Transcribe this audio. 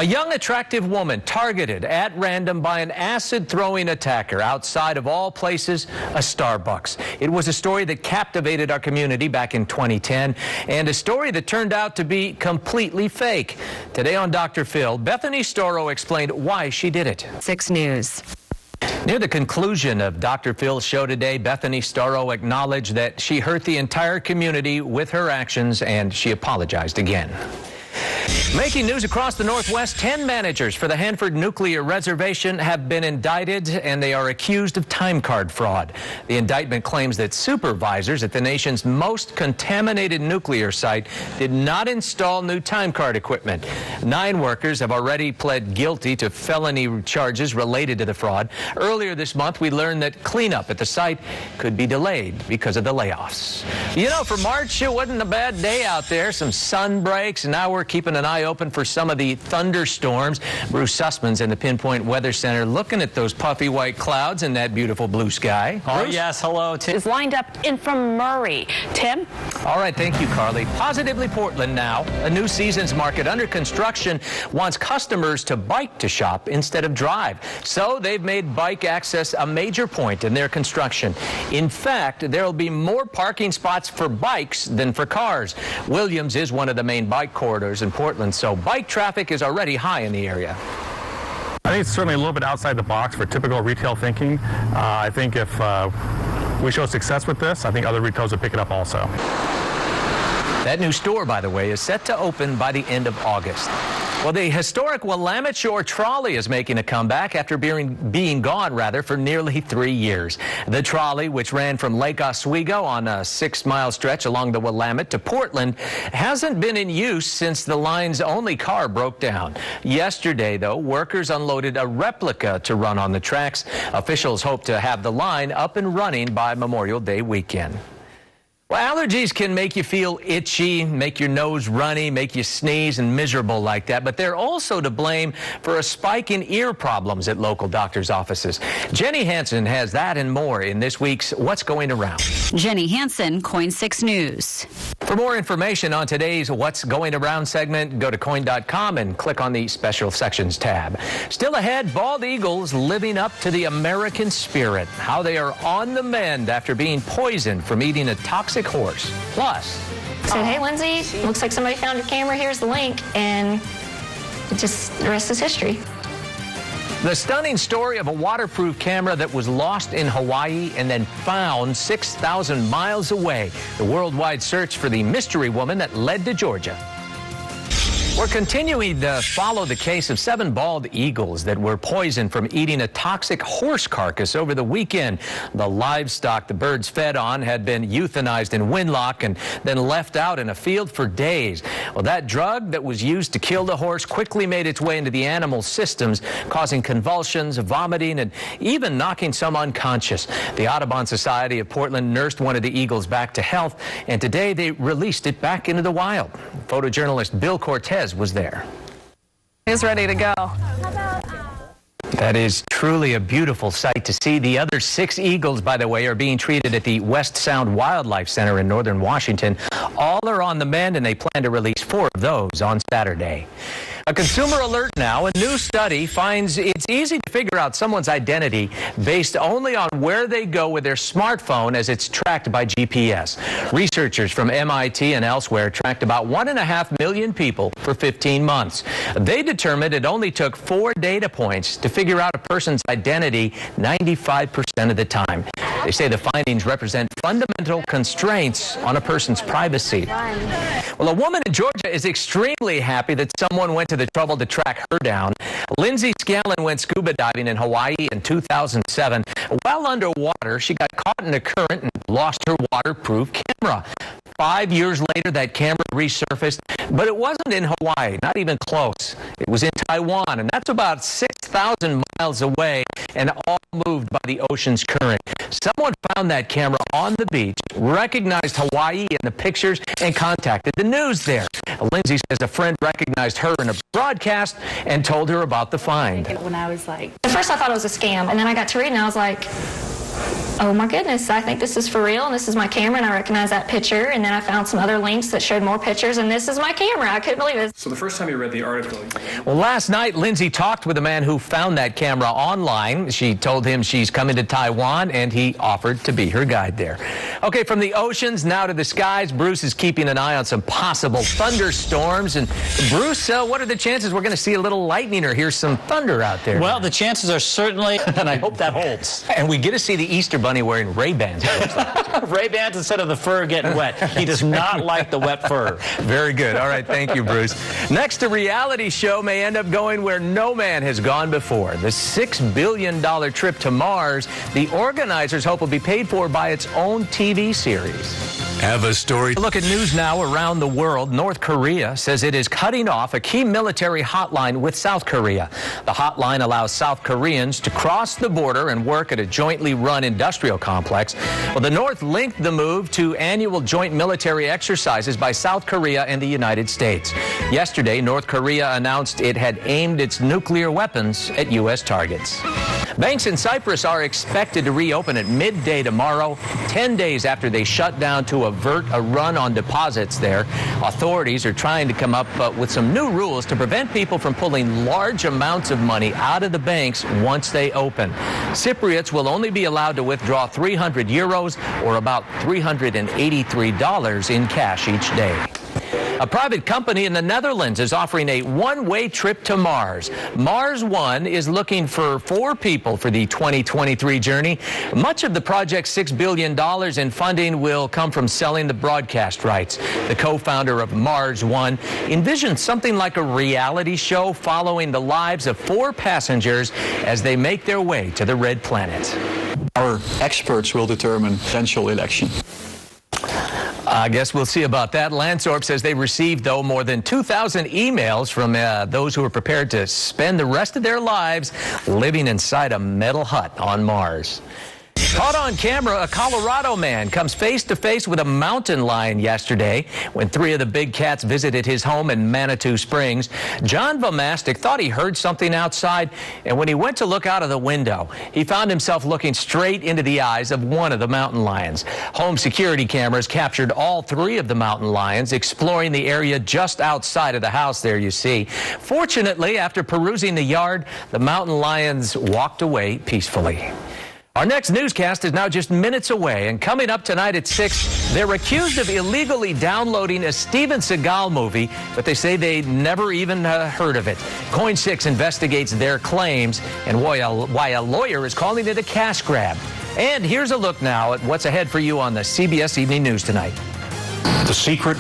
A young, attractive woman targeted at random by an acid-throwing attacker outside of all places, a Starbucks. It was a story that captivated our community back in 2010, and a story that turned out to be completely fake. Today on Dr. Phil, Bethany Storrow explained why she did it. 6 News. Near the conclusion of Dr. Phil's show today, Bethany Storrow acknowledged that she hurt the entire community with her actions, and she apologized again. Making news across the Northwest, 10 managers for the Hanford Nuclear Reservation have been indicted, and they are accused of time card fraud. The indictment claims that supervisors at the nation's most contaminated nuclear site did not install new time card equipment. 9 workers have already pled guilty to felony charges related to the fraud. Earlier this month, we learned that cleanup at the site could be delayed because of the layoffs. You know, for March, it wasn't a bad day out there. Some sun breaks, and now we're keeping an eye open for some of the thunderstorms. Bruce Sussman's in the Pinpoint Weather Center looking at those puffy white clouds and that beautiful blue sky. Oh, yes. Hello, Tim. Is lined up in from Murray. Tim? All right. Thank you, Carly. Positively Portland now. A new season's market under construction wants customers to bike to shop instead of drive. So they've made bike access a major point in their construction. In fact, there will be more parking spots for bikes than for cars. Williams is one of the main bike corridors in Portland, so bike traffic is already high in the area. I think it's certainly a little bit outside the box for typical retail thinking. I think if we show success with this, I think other retailers will pick it up also. That new store, by the way, is set to open by the end of August. Well, the historic Willamette Shore Trolley is making a comeback after being gone for nearly 3 years. The trolley, which ran from Lake Oswego on a 6-mile stretch along the Willamette to Portland, hasn't been in use since the line's only car broke down. Yesterday, though, workers unloaded a replica to run on the tracks. Officials hope to have the line up and running by Memorial Day weekend. Well, allergies can make you feel itchy, make your nose runny, make you sneeze and miserable like that, but they're also to blame for a spike in ear problems at local doctors' offices. Jenny Hansen has that and more in this week's What's Going Around. Jenny Hansen, KOIN 6 News. For more information on today's What's Going Around segment, go to KOIN.com and click on the Special Sections tab. Still ahead, bald eagles living up to the American spirit, how they are on the mend after being poisoned from eating a toxic horse. Plus, said, hey, Lindsay, looks like somebody found your camera. Here's the link. And the rest is history. the stunning story of a waterproof camera that was lost in Hawaii and then found 6,000 miles away. The worldwide search for the mystery woman that led to Georgia. We're continuing to follow the case of 7 bald eagles that were poisoned from eating a toxic horse carcass over the weekend. The livestock the birds fed on had been euthanized in Winlock and then left out in a field for days. Well, that drug that was used to kill the horse quickly made its way into the animal's systems, causing convulsions, vomiting, and even knocking some unconscious. The Audubon Society of Portland nursed one of the eagles back to health, and today they released it back into the wild. Photojournalist Bill Cortez was there. He's ready to go. That is truly a beautiful sight to see. The other 6 eagles, by the way, are being treated at the West Sound Wildlife Center in northern Washington. All are on the mend, and they plan to release 4 of those on Saturday. A consumer alert now. A new study finds it's easy to figure out someone's identity based only on where they go with their smartphone as it's tracked by GPS. Researchers from MIT and elsewhere tracked about 1.5 million people for 15 months. They determined it only took 4 data points to figure out a person's identity 95% of the time. They say the findings represent fundamental constraints on a person's privacy. Well, a woman in Georgia is extremely happy that someone went to the trouble to track her down. Lindsay Scallon went scuba diving in Hawaii in 2007. While underwater, she got caught in a current and lost her waterproof camera. 5 years later, that camera resurfaced, but it wasn't in Hawaii, not even close. It was in Taiwan, and that's about 6,000 miles away and all moved by the ocean's current. Someone found that camera on the beach, recognized Hawaii in the pictures, and contacted the news there. Lindsay says a friend recognized her in a broadcast and told her about the find. When I was like, at first I thought it was a scam, and then I got to read and I was like, oh my goodness, I think this is for real, and this is my camera, and I recognize that picture. And then I found some other links that showed more pictures, and this is my camera. I couldn't believe it. So the first time you read the article... Well, last night, Lindsay talked with a man who found that camera online. She told him she's coming to Taiwan, and he offered to be her guide there. Okay, from the oceans now to the skies, Bruce is keeping an eye on some possible thunderstorms. And Bruce, what are the chances we're going to see a little lightning or hear some thunder out there? Well, the chances are certainly, and I hope that holds. And we get to see the Easter Bunny wearing Ray-Bans. Ray-Bans instead of the fur getting wet. He does not like the wet fur. Very good. All right, thank you, Bruce. Next, a reality show may end up going where no man has gone before. The $6 billion trip to Mars, the organizers hope will be paid for by its own TV series. Have a story. Look at news now around the world. North Korea says it is cutting off a key military hotline with South Korea. The hotline allows South Koreans to cross the border and work at a jointly run industrial complex. Well, the North linked the move to annual joint military exercises by South Korea and the United States. Yesterday, North Korea announced it had aimed its nuclear weapons at U.S. targets. Banks in Cyprus are expected to reopen at midday tomorrow, 10 days after they shut down to avert a run on deposits there. Authorities are trying to come up with some new rules to prevent people from pulling large amounts of money out of the banks once they open. Cypriots will only be allowed to withdraw 300 euros or about $383 in cash each day. A private company in the Netherlands is offering a one-way trip to Mars. Mars One is looking for 4 people for the 2023 journey. Much of the project's $6 billion in funding will come from selling the broadcast rights. The co-founder of Mars One envisions something like a reality show following the lives of 4 passengers as they make their way to the Red Planet. Our experts will determine potential election. I guess we'll see about that. Lansdorp says they received, though, more than 2,000 emails from those who are prepared to spend the rest of their lives living inside a metal hut on Mars. Caught on camera, a Colorado man comes face-to-face with a mountain lion yesterday when 3 of the big cats visited his home in Manitou Springs. John Vomastic thought he heard something outside, and when he went to look out of the window, he found himself looking straight into the eyes of one of the mountain lions. Home security cameras captured all 3 of the mountain lions exploring the area just outside of the house there you see. Fortunately, after perusing the yard, the mountain lions walked away peacefully. Our next newscast is now just minutes away, and coming up tonight at 6, they're accused of illegally downloading a Steven Seagal movie, but they say they never even heard of it. KOIN 6 investigates their claims and why a lawyer is calling it a cash grab. And here's a look now at what's ahead for you on the CBS Evening News tonight. The secret